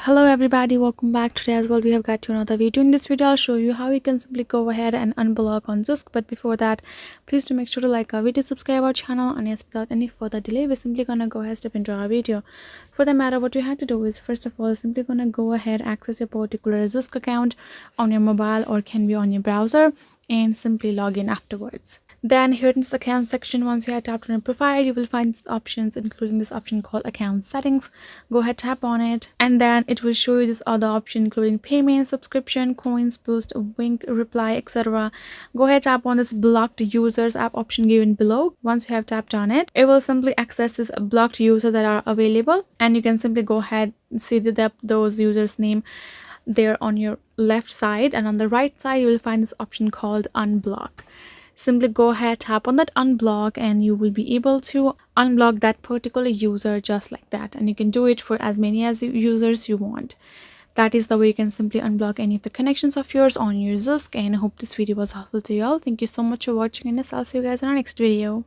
Hello everybody, welcome back. Today as well we have got to another video. In this video I'll show you how you can simply go ahead and unblock on Zoosk. But before that, please do make sure to like our video, subscribe our channel, and yes, without any further delay we're simply gonna go ahead step into our video. For the matter, what you have to do is first of all simply gonna go ahead, access your particular Zoosk account on your mobile or can be on your browser, and simply log in afterwards. Then here in this account section, once you have tapped on your profile, you will find options, including this option called account settings. Go ahead, tap on it, and then it will show you this other option including payment, subscription, coins, boost, wink, reply, etc. Go ahead, tap on this blocked users app option given below. Once you have tapped on it, it will simply access this blocked users that are available, and you can simply go ahead see those users name there on your left side, and on the right side you will find this option called unblock. Simply go ahead, tap on that unblock, and you will be able to unblock that particular user just like that, and you can do it for as many as users you want. That is the way you can simply unblock any of the connections of yours on your Zoosk. And I hope this video was helpful to you all. Thank you so much for watching, and I'll see you guys in our next video.